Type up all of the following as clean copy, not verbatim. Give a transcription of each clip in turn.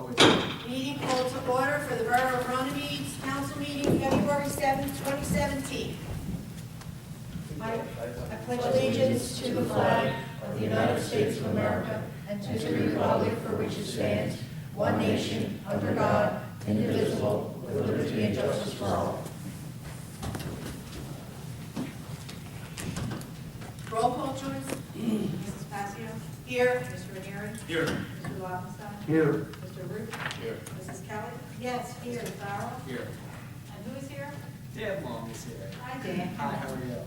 Meeting called to order for the Borough of Runnemede Council meeting, February 7th, 2017. I pledge allegiance to the flag of the United States of America and to the republic for which it stands, one nation, under God, indivisible, with liberty and justice for all. Roll call, Joyce. Mrs. Passio? Here. Mr. Ranieri? Here. Mr. Lobenstein? Here. Mr. Root? Here. Mrs. Kelly? Yes, here. Mr. Farrell? Here. And who is here? Dad, Mom is here. Hi, Dan. Hi, how are you?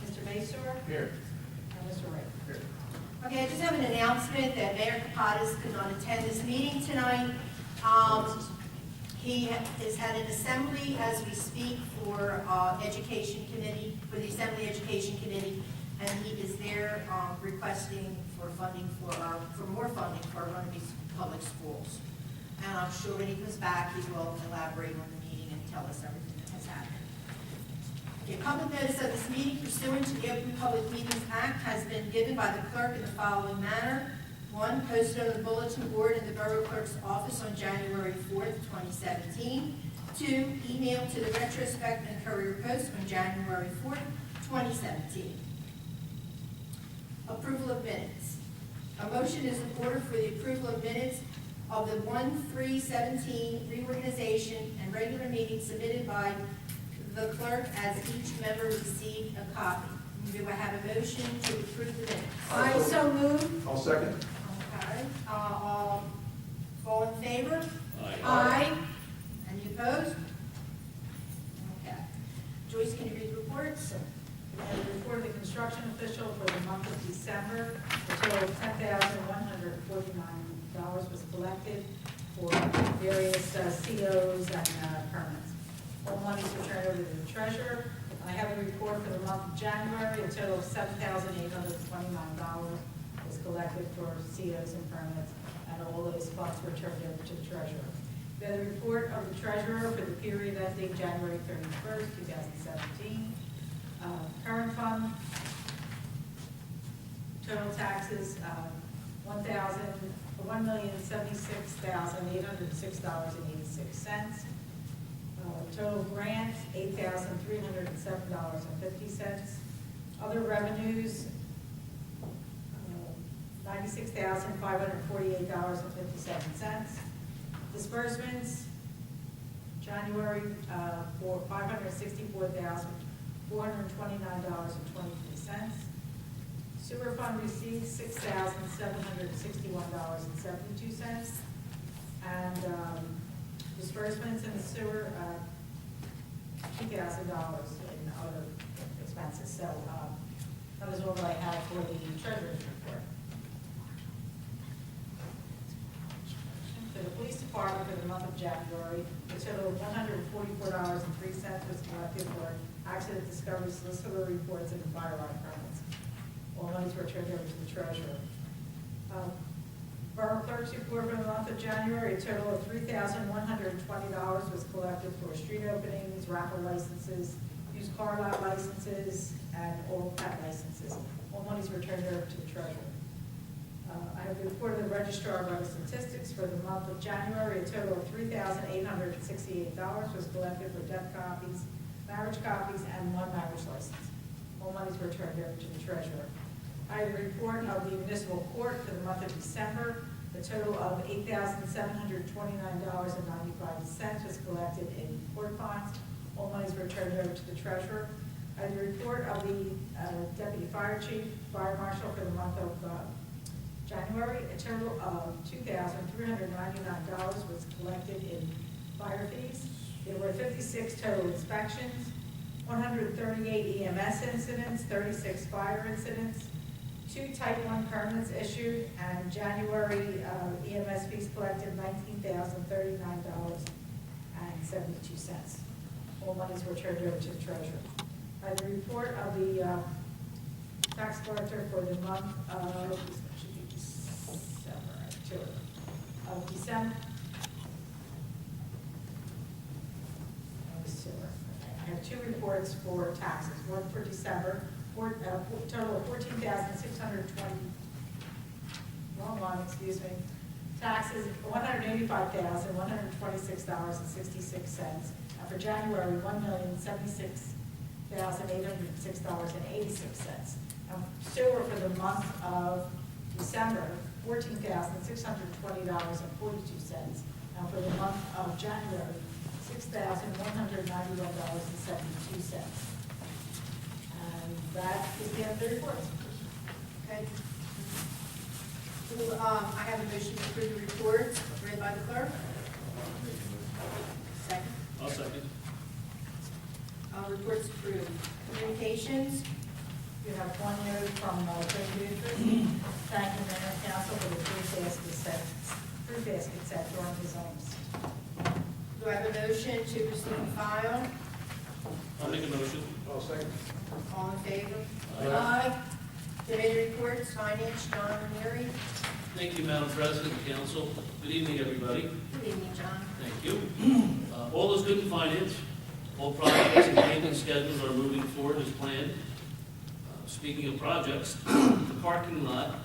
Mr. Masur? Here. And Mr. Wright? Here. Okay, I just have an announcement that Mayor Kapadas could not attend this meeting tonight. He has had an assembly as we speak for Education Committee, for the Assembly Education Committee, and he is there requesting for funding for more funding for our Runnemede public schools. And I'm sure when he comes back, he will elaborate on the meeting and tell us everything that has happened. Okay, public notice of this meeting pursuant to the Open Public Meetings Act has been given by the clerk in the following manner. 1, posted on the bulletin board in the Borough Clerk's office on January 4th, 2017. 2, emailed to the Retrospect and Courier Post on January 4th, 2017. Approval of minutes. A motion is in order for the approval of minutes of the 1/3/17 reorganization and regular meeting submitted by the clerk as each member received a copy. Do I have a motion to approve the minutes? I so move. I'll second. Okay, all in favor? Aye. Any opposed? Okay. Joyce, can you read the reports? And the report of the construction official for the month of December, a total of $10,149 was collected for various COs and permits. All monies were turned over to the treasurer. I have a report for the month of January, a total of $7,829 was collected for COs and permits, and all those funds were turned over to the treasurer. We have a report of the treasurer for the period ending January 31st, 2017. Current fund, total taxes, $1,076,806.86. Total grants, $8,307.50. Other revenues, $96,548.57. Disbursements, January for $564,429.23. Sewer fund received $6,761.72. And disbursements in the sewer, $2,000 in other expenses. So that is all I have for the treasurer's report. For the police department for the month of January, a total of $144.03 was collected for accident discovery, solicitor reports, and firearm permits. All monies were turned over to the treasurer. Borough Clerk's report for the month of January, a total of $3,120 was collected for street openings, raffle licenses, used car lot licenses, and all pet licenses. All monies were turned over to the treasurer. I have the report of the Registrar of Voter Statistics for the month of January. A total of $3,868 was collected for death copies, marriage copies, and 1 marriage license. All monies were turned over to the treasurer. I have a report of the municipal court for the month of December. A total of $8,729.95 was collected in court fines. All monies were turned over to the treasurer. I have the report of the deputy fire chief, fire marshal for the month of January. A total of $2,399 was collected in fire fees. There were 56 total inspections, 138 EMS incidents, 36 fire incidents, 2 Type 1 permits issued, and January EMS fees collected $19,039.72. All monies were turned over to the treasurer. I have the report of the tax collector for the month of December. I have 2 reports for taxes. One for December, total of $14,620 wrong line, excuse me. Taxes, $185,126.66. And for January, $1,076,806.86. And sewer for the month of December, $14,620.42. And for the month of January, $6,191.72. And that is the end of the report. Okay. So, I have a motion to approve the reports read by the clerk. Second. I'll second. Reports approved. Communications. You have one note from Craig Nugent. Thank you, Mayor and Council, for the fruit basket set during his homes. Do I have a motion to receive and file? I'll make a motion. I'll second. All in favor? Aye. Committee reports, finance, John Ranieri. Thank you, Madam President and Council. Good evening, everybody. Good evening, John. Thank you. All is good in finance. All projects and payment schedules are moving forward as planned. Speaking of projects, the parking lot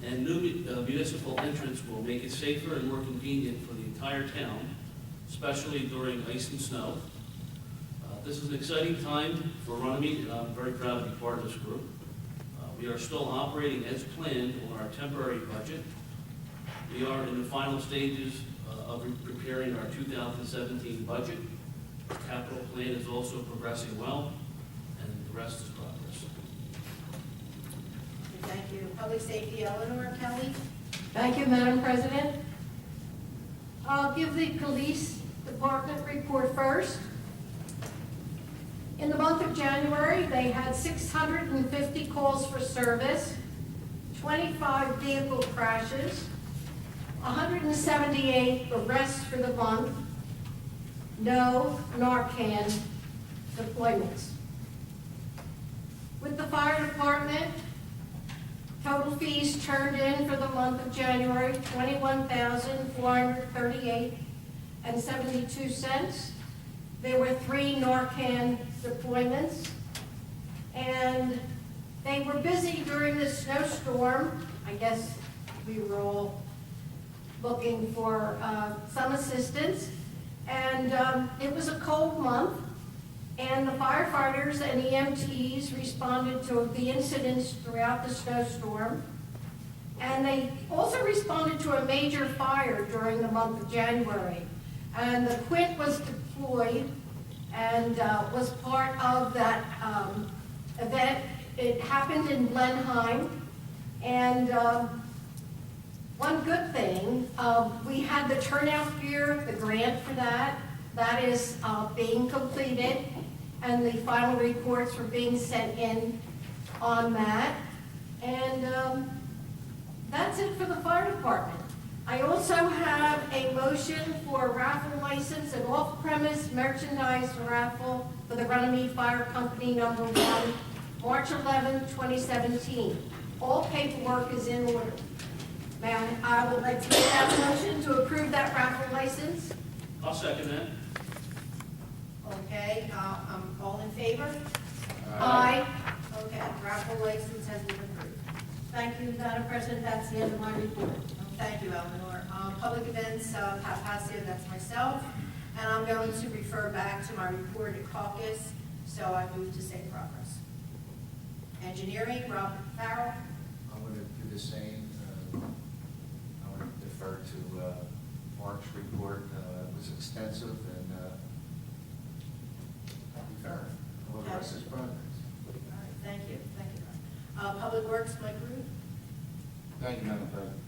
and new municipal entrance will make it safer and more convenient for the entire town, especially during ice and snow. This is an exciting time for Runnemede, and I'm very proud to be part of this group. We are still operating as planned on our temporary budget. We are in the final stages of preparing our 2017 budget. Our capital plan is also progressing well, and the rest is progress. Thank you. Public safety, Eleanor Kelly. Thank you, Madam President. I'll give the police department report first. In the month of January, they had 650 calls for service, 25 vehicle crashes, 178 arrests for the month, no Narcan deployments. With the fire department, total fees turned in for the month of January, $21,438.72. There were 3 Narcan deployments, and they were busy during the snowstorm. I guess we were all looking for some assistance, and it was a cold month, and the firefighters and EMTs responded to the incidents throughout the snowstorm, and they also responded to a major fire during the month of January. And the Quint was deployed and was part of that event. It happened in Blenheim, and one good thing, we had the turnout gear, the grant for that. That is being completed, and the final reports were being sent in on that. And that's it for the fire department. I also have a motion for a raffle license, an off-premise merchandise raffle for the Runnemede Fire Company number 1, March 11, 2017. All paperwork is in order. Ma'am, I would like to make that motion to approve that raffle license. I'll second that. Okay, all in favor? Aye. Okay, raffle license has been approved. Thank you, Madam President, that's the end of my report. Thank you, Eleanor. Public events, Pat Pasio, that's myself, and I'm going to refer back to my report at caucus, so I move to say progress. Engineering, Robert Farrell. I'm going to do the same. I want to defer to Mark's report. It was extensive and fair. All the rest is progress. All right, thank you, thank you. Public Works, Mike Root. Thank you, Madam President.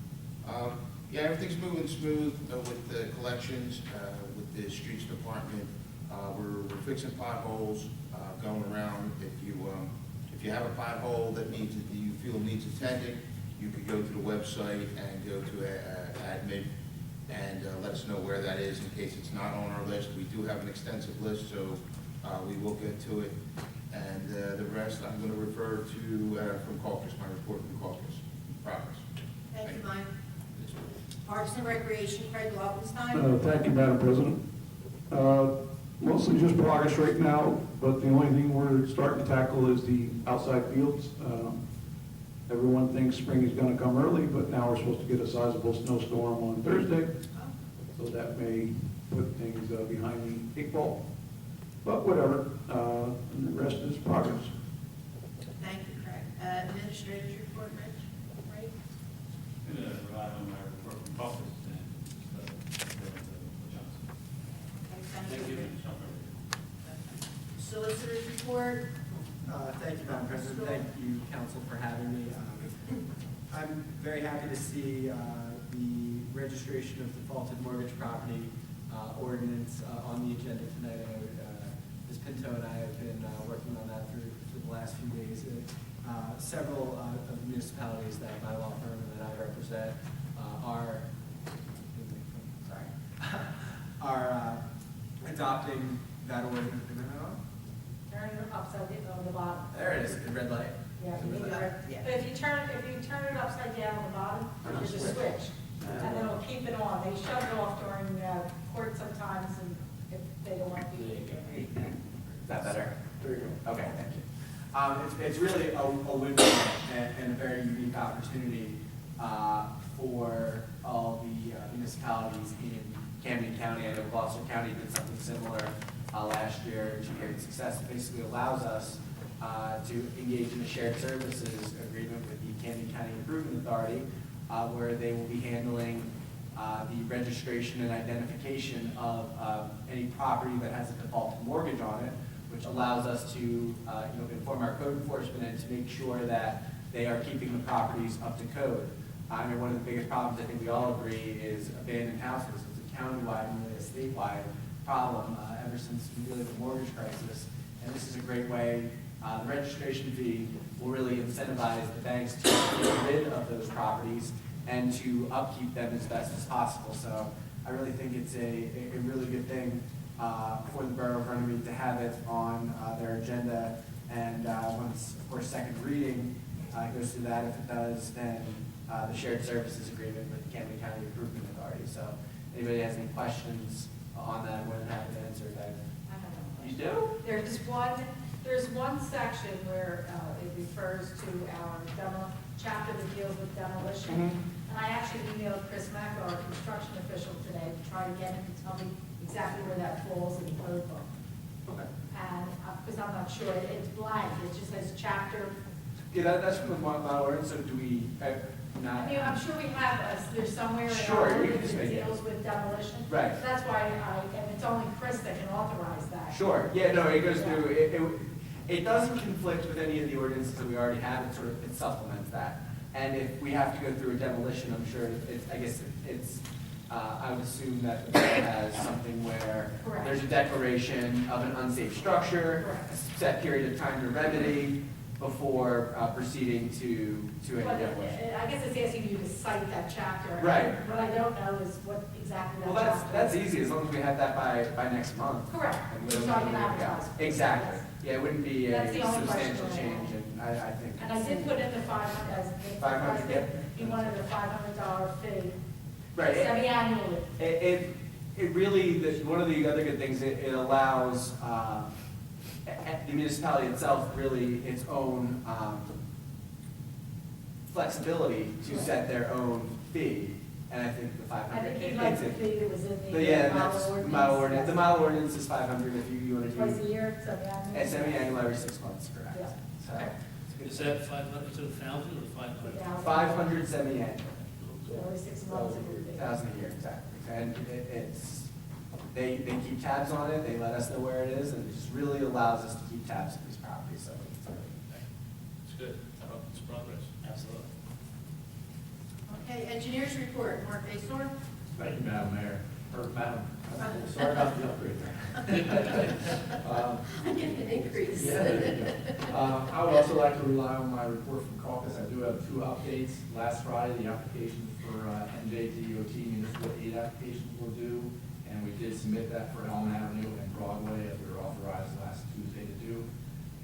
Yeah, everything's moving smooth with the collections, with the streets department. We're fixing potholes, going around. If you have a pothole that you feel needs attending, you could go to the website and go to admin and let us know where that is in case it's not on our list. We do have an extensive list, so we will get to it. And the rest I'm going to refer to from caucus, my report from caucus. Progress. Thank you, Mike. Parks and Recreation, Craig Lobenstein. Thank you, Madam President. Mostly just progress right now, but the only thing we're starting to tackle is the outside fields. Everyone thinks spring is gonna come early, but now we're supposed to get a sizable snowstorm on Thursday, so that may put things behind the 8 ball. But whatever, and the rest is progress. Thank you, Craig. Administrator's report, Rich? Right? I'm going to rely on my report from office and Johnson. Okay, thank you. Thank Solicitor's report? Thank you, Madam President. Thank you, council, for having me. I'm very happy to see the registration of defaulted mortgage property ordinance on the agenda tonight. I know Ms. Pinto and I have been working on that for the last few days. Several of the municipalities that my law firm and that I represent are adopting that ordinance. Turn it upside down on the bottom. There it is, the red light. Yeah, you need to, Yeah. but if you turn it upside down on the bottom, there's a switch, and then it'll keep it on. They shut it off during court sometimes, and if they don't want to. Is that better? There you go. Okay, thank you. It's really a win-win and a very unique opportunity for all the municipalities in Camden County. I know Gloucester County did something similar last year to great success. It basically allows us to engage in a shared services agreement with the Camden County Improvement Authority, where they will be handling the registration and identification of any property that has a default mortgage on it, which allows us to inform our code enforcement and to make sure that they are keeping the properties up to code. I mean, one of the biggest problems, I think we all agree, is abandoned houses. It's a countywide and really a statewide problem ever since really the mortgage crisis. And this is a great way. The registration fee will really incentivize the banks to get rid of those properties and to upkeep them as best as possible. So I really think it's a really good thing for the Borough of Runnemede to have it on their agenda. And once, of course, second reading goes through that, if it does, then the shared services agreement with the Camden County Improvement Authority. So anybody has any questions on that, I'm more than happy to answer that. I don't know. You do? There's one section where it refers to our chapter that deals with demolition. And I actually emailed Chris Mack, our construction official, today to try to get him to tell me exactly where that falls in the code book. Okay. And, because I'm not sure, it's blank, it just says chapter. Yeah, that's from the model ordinance, so do we not? I mean, I'm sure we have, there's somewhere in Sure, our you can ordinance just that make it. deals with demolition. Right. That's why and it's only Chris that can authorize that. Sure, yeah, no, it goes through, it doesn't conflict with any of the ordinances that we already have, it supplements that. And if we have to go through a demolition, I'm sure I would assume that the bill has something where Correct. there's a declaration of an unsafe structure, Correct. a set period of time to remedy before proceeding to a But demolition. I guess it's asking you to cite that chapter. Right. What I don't know is what exactly that Well, chapter that's is. easy, as long as we have that by next month. Correct. And So we'll- I can advertise. Exactly. Yeah, it wouldn't be a That's the only question substantial I have. change, and I think. And I did put in the 500 as. 500, yep. He wanted a $500 fee. Right. Semi-annually. It really, one of the other good things, it allows the municipality itself really its own flexibility to set their own fee. And I think the I 500. think he liked the fee that was in But the yeah, model that's ordinance. model ordinance. The model ordinance is 500 if you want to Twice a do. year, semi-annually. And semi-annual every 6 months, correct. Yeah. So, Okay. Is that 500, is it 1,000 or 500? Yeah. 500 semi-annual. Every 6 months it would be. 1,000 a year, exactly. And they keep tabs on it, they let us know where it is, and it just really allows us to keep tabs on these properties, so it's a really good thing. It's good, it's progress. Absolutely. Okay, engineers report, Mark Basor. Thank you, Madam Mayor, or Madam, sorry about the upgrade there. I'm getting an increase. Yeah, there you go. I would also like to rely on my report from caucus. I do have 2 updates. Last Friday, the applications for NJDOT municipal aid applications were due, and we did submit that for Elm Avenue and Broadway, as we were authorized last Tuesday to do.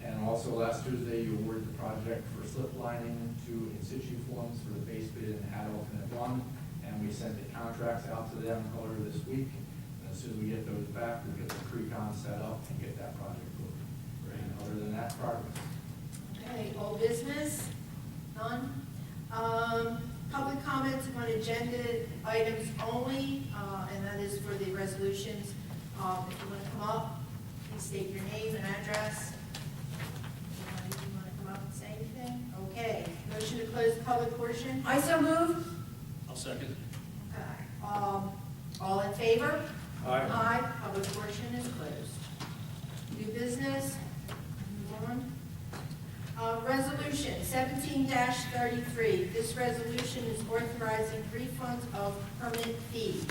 And also last Tuesday, you awarded the project for slip lining to in situ forms for the base bid and add alternate 1, and we sent the contracts out to them earlier this week. And as soon as we get those back, we'll get the pre-con set up and get that project moving. And other than that, progress. Okay, old business, None. Public comments on agenda items only, and that is for the resolutions. If you want to come up, please state your name and address. If you want to come up and say anything? Okay. Motion to close the public portion? I so move. I'll second. Okay. All in favor? Aye. Aye. Public portion is closed. New business, move on. Resolution 17-33. This resolution is authorizing refunds of permit fees.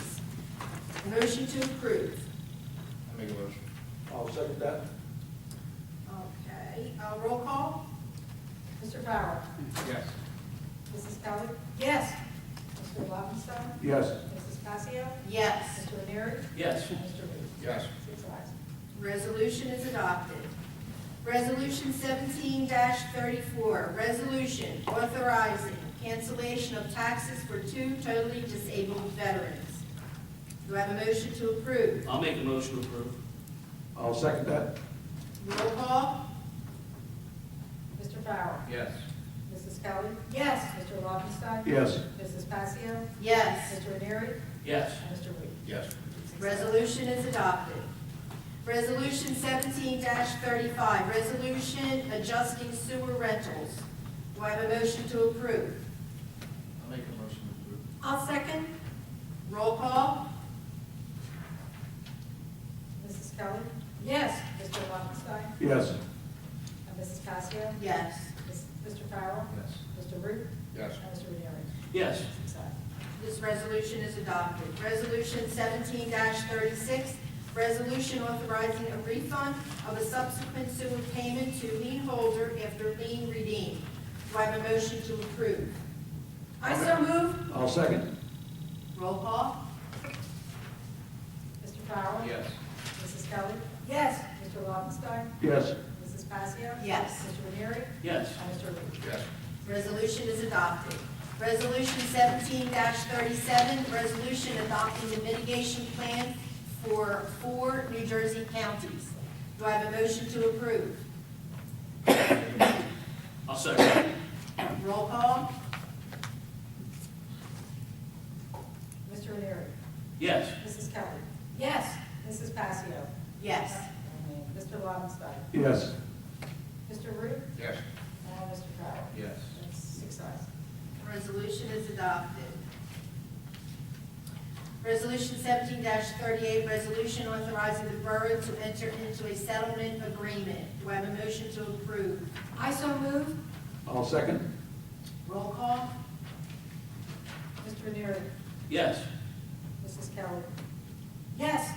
Motion to approve. I make a motion. I'll second that. Okay, roll call? Mr. Farrell? Yes. Mrs. Kelly? Yes. Mr. Lobenstein? Yes. Mrs. Passio? Yes. Mr. Ranieri? Yes. And Mr. Reed? Yes. 6 ayes. Resolution is adopted. Resolution 17-34, resolution authorizing cancellation of taxes for 2 totally disabled veterans. Do I have a motion to approve? I'll make a motion to approve. I'll second that. Roll call? Mr. Farrell? Yes. Mrs. Kelly? Yes. Mr. Lobenstein? Yes. Mrs. Passio? Yes. Mr. Ranieri? Yes. And Mr. Reed? Yes. 6 ayes. Resolution is adopted. Resolution 17-35, resolution adjusting sewer rentals. Do I have a motion to approve? I'll make a motion to approve. I'll second. Roll call? Mrs. Kelly? Yes. Mr. Lobenstein? Yes. And Mrs. Passio? Yes. Mr. Farrell? Yes. Mr. Root? Yes. And Mr. Ranieri? Yes. 6 ayes. This resolution is adopted. Resolution 17-36, resolution authorizing a refund of a subsequent sewer payment to lien holder after lien redeemed. Do I have a motion to approve? I so move. I'll second. Roll call? Mr. Farrell? Yes. Mrs. Kelly? Yes. Mr. Lobenstein? Yes. Mrs. Passio? Yes. Mr. Ranieri? Yes. And Mr. Reed? Yes. Resolution is adopted. Resolution 17-37, resolution adopting the mitigation plan for 4 New Jersey counties. Do I have a motion to approve? I'll second. Roll call? Mr. Ranieri? Yes. Mrs. Kelly? Yes. Mrs. Passio? Yes. And Mr. Lobenstein? Yes. Mr. Root? Yes. And Mr. Farrell? Yes. That's 6 ayes. Resolution is adopted. Resolution 17-38, resolution authorizing the borough to enter into a settlement agreement. Do I have a motion to approve? I so move. I'll second. Roll call? Mr. Ranieri? Yes. Mrs. Kelly? Yes.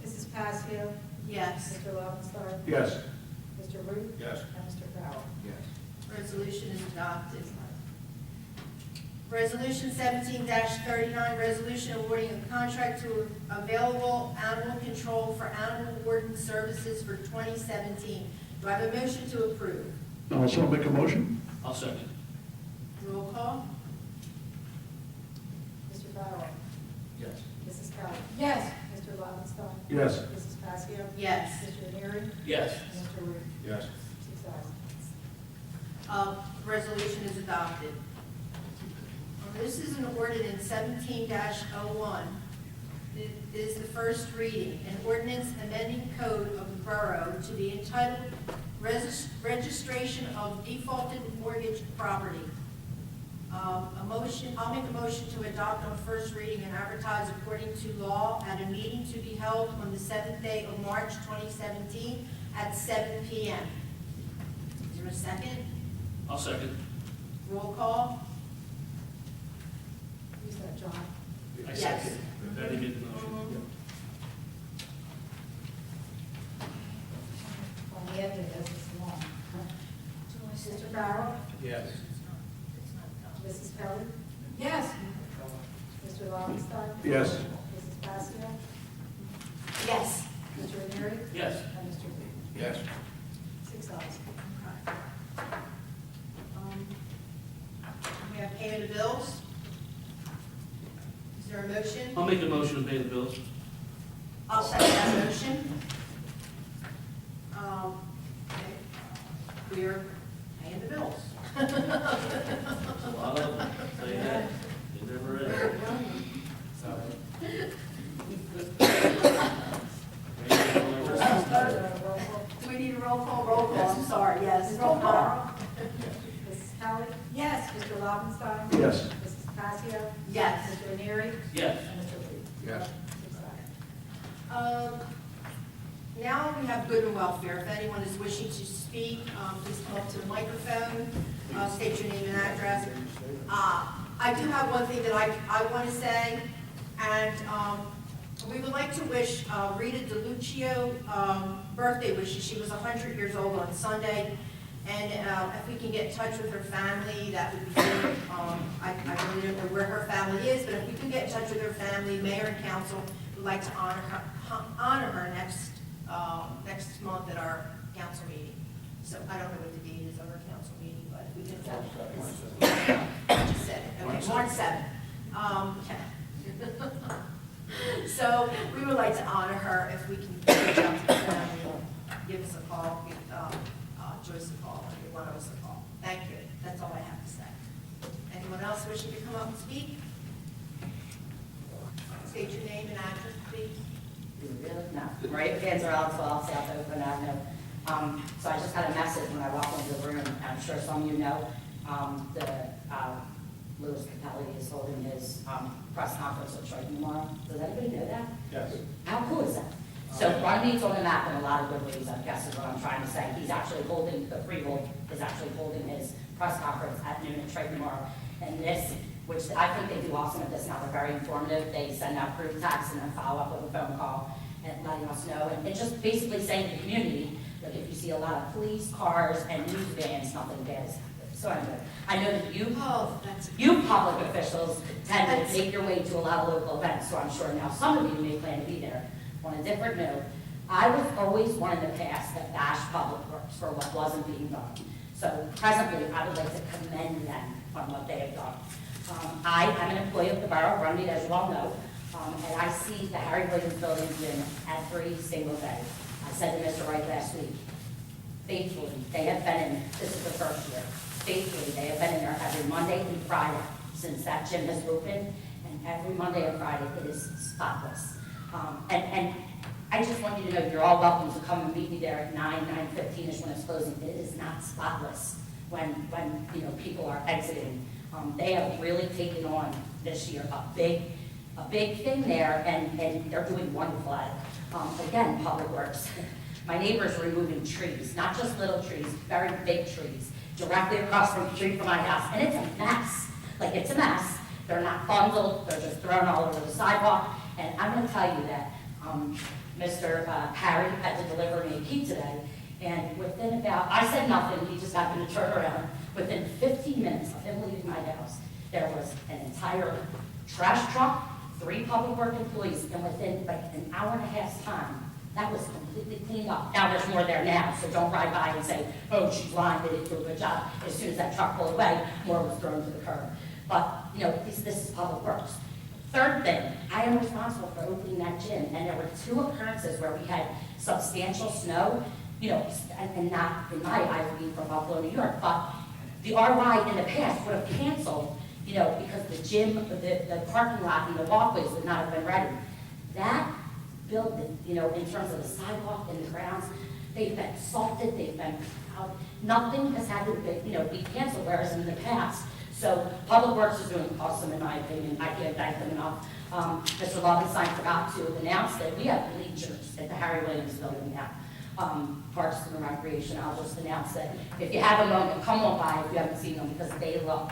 Mrs. Passio? Yes. Mr. Lobenstein? Yes. Mr. Root? Yes. And Mr. Farrell? Yes. Resolution is adopted. Resolution 17-39, resolution awarding a contract to Available Animal Control for Animal Warden Services for 2017. Do I have a motion to approve? I'll also make a motion. I'll second. Roll call? Mr. Farrell? Yes. Mrs. Kelly? Yes. Mr. Lobenstein? Yes. Mrs. Passio? Yes. Mr. Ranieri? Yes. And Mr. Root? Yes. 6 ayes. Resolution is adopted. This is an ordinance 17-01. It is the first reading, an ordinance amending code of the borough to be entitled Registration of Defaulted Mortgage Property. I'll make a motion to adopt on first reading and advertise according to law at a meeting to be held on the 7th day of March 2017 at 7 p.m. Is there a second? I'll second. Roll call? Who's that, John? I Yes. second. Betty made the motion. On the end of this, it's long. Mr. Farrell? Yes. Mrs. Kelly? Yes. Mr. Lobenstein? Yes. Mrs. Passio? Yes. Mr. Ranieri? Yes. And Mr. Reed? Yes. 6 ayes. We have pay the bills. Is there a motion? I'll make a motion to pay the bills. I'll second that motion. Okay. We are paying the bills. There's a lot of them, tell you that. They never end. So, Do we need a roll call? Roll call, I'm sorry, yes, roll call. Mrs. Kelly? Yes. Mr. Lobenstein? Yes. Mrs. Passio? Yes. Mr. Ranieri? Yes. And Mr. Lee? Yes. Now we have good and welfare. If anyone is wishing to speak, please come up to the microphone, state your name and address. I do have one thing that I want to say, and we would like to wish Rita DeLuccio birthday wishes. She was 100 years old on Sunday, and if we can get in touch with her family, that would be good. I really don't know where her family is, but if we can get in touch with her family, mayor and council would like to honor her next month at our council meeting. So I don't know what the date is of our council meeting, but if we can. I just said it, okay, March 7th. So we would like to honor her if we can reach out to the family, give us a call, give Joyce a call, or give one of us a call. Thank you, that's all I have to say. Anyone else wishing to come up and speak? State your name and address, please. No, Maria Panzarella, 12 South Oakland Avenue. So I just had a message when I walked into the room. I'm sure some of you know, Louis Capelli is holding his press conference at Troy tomorrow. Does anybody know that? yes. How cool is that? So Runnemede's on the map in a lot of good ways, I guess is what I'm trying to say. He's actually holding, the freehold is actually holding his press conference at noon at Troy tomorrow. And this, which I think they do awesome at this now, they're very informative. They send out proof texts and then follow up with a phone call and letting us know. And just basically saying to the community that if you see a lot of police cars and news vans, nothing bad is happening. So anyway, I know that you public officials tend to make your way to a lot of local events, so I'm sure now some of you may plan to be there. On a different note, I was always one in the past that bashed Public Works for what wasn't being done. So presently, I would like to commend them on what they have done. I am an employee of the Borough, Runnemede, as you all know, and I see the Harry Williams Building gym every single day. I said to Mr. Wright last week, faithfully, they have been in, this is the first year, faithfully, they have been in there every Monday and Friday since that gym has opened, and every Monday and Friday it is spotless. And I just want you to know you're all welcome to come and meet me there at 9:15ish when it's closing. It is not spotless when you know people are exiting. They have really taken on this year a big thing there, and they're doing wonderful at it. Again, Public Works. My neighbors are removing trees, not just little trees, very big trees, directly across from the street from my house, and it's a mess. Like, it's a mess. They're not bundled, they're just thrown all over the sidewalk, and I'm gonna tell you that Mr. Harry had to deliver me a key today, and within about, I said nothing, he just happened to turn around. Within 15 minutes of him leaving my house, there was an entire trash truck, 3 public work employees, and within like an hour and a half's time, that was completely cleaned up. Now there's more there now, so don't ride by and say, oh, she's lying, they didn't do a good job. As soon as that truck pulled away, more was thrown to the curb. But, you know, this is Public Works. Third thing, I am responsible for opening that gym, and there were 2 occurrences where we had substantial snow, you know, and not in my eyes being from Buffalo, New York, but the RY in the past would have canceled, you know, because the gym, the parking lot and the walkways would not have been ready. That building, you know, in terms of the sidewalk and the grounds, they've been salted, they've been plowed. Nothing has had to be, you know, be canceled, whereas in the past. So Public Works is doing awesome in my opinion. I can't thank them enough. Mr. Lobenstein forgot to announce that we have bleachers at the Harry Williams Building now. Parks and Recreation, I'll just announce that if you have a moment, come on by if you haven't seen them because they look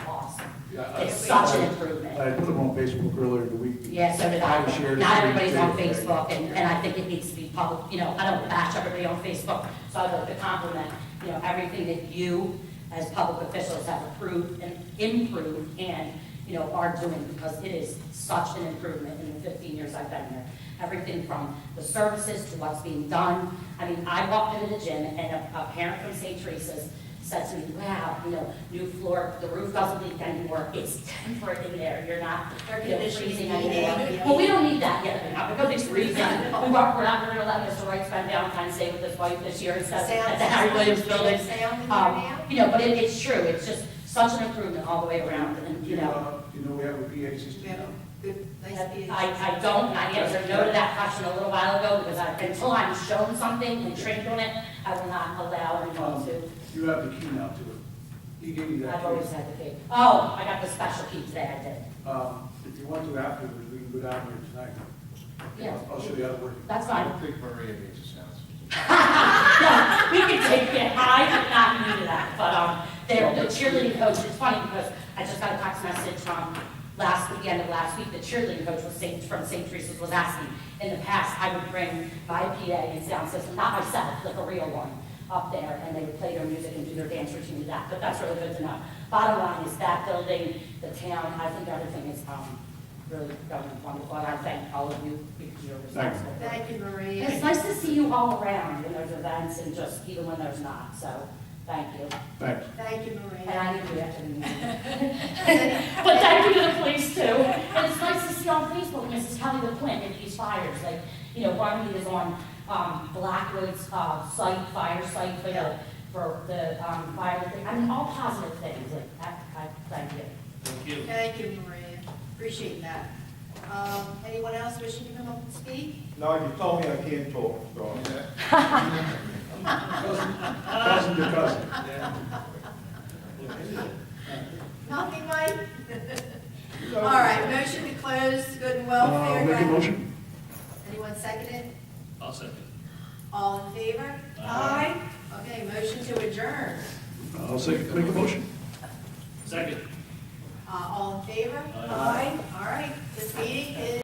awesome. Yeah, It's such an improvement. I put them on Facebook earlier in the week. Yeah, so did I I. shared Not it. everybody's on Facebook, and I think it needs to be public, you know, I don't bash everybody on Facebook, so I'd like to compliment, you know, everything that you, as public officials, have approved and improved and, you know, are doing, because it is such an improvement in the 15 years I've been here. Everything from the services to what's being done. I mean, I walked into the gym, and a parent from St. Teresa's said to me, wow, you know, new floor, the roof doesn't leak anymore, it's temperate in there, you're not, you know, freezing anymore. Well, we don't need that yet, because it's freezing. We're not going to let Mr. Wright spend Valentine's Day with his wife this year instead at the Harry Williams Building. You know, but it's true, it's just such an improvement all the way around, and, you know. Do you know we have a PA We system have now? a good, nice I don't, and I answered no to that question a little while ago, because until I'm shown something and trained on it, I will not allow anyone to. You have the key now to it. He gave you that I've key. always had the key. Oh, I got the special key today, I did. If you want to afterwards, we can go down here tonight. Yeah. I'll show you how to work. That's I fine. don't think Maria makes a sound. No, we can take it, I did not need that, but, the cheerleading coach, it's funny because I just got a text message from the end of last week, the cheerleading coach from St. Teresa's was asking, in the past, I would bring my PA and sound system, not myself, like a real one, up there, and they would play their music and do their dance routine with that, but that's really good to know. Bottom line is that building, the town, I think everything is, really going wonderful, and I thank all of you because you're responsible. for it. Thank you, Maria. It's nice to see you all around when there's events and just even when there's not, so, thank you. Thanks. Thank you, And Maria. I need you after the meeting. But thank you to the police too. And it's nice to see on Facebook, Mrs. Kelly LaPlante at these fires, like, you know, Runnemede is on, Blackwood's, site, fire site for the fire thing. I mean, all positive things, like, I thank you. Thank you. Thank you, Maria. Appreciate that. Anyone else wishing to come up and speak? No, you told me I can't talk, so. Cousin to cousin. Nothing, Mike? All right, motion to close good and welfare. Make a motion? Anyone second it? I'll second. All in favor? Aye. Okay, motion to adjourn. I'll say, make a motion. Second. All in favor? Aye. All right, this meeting is.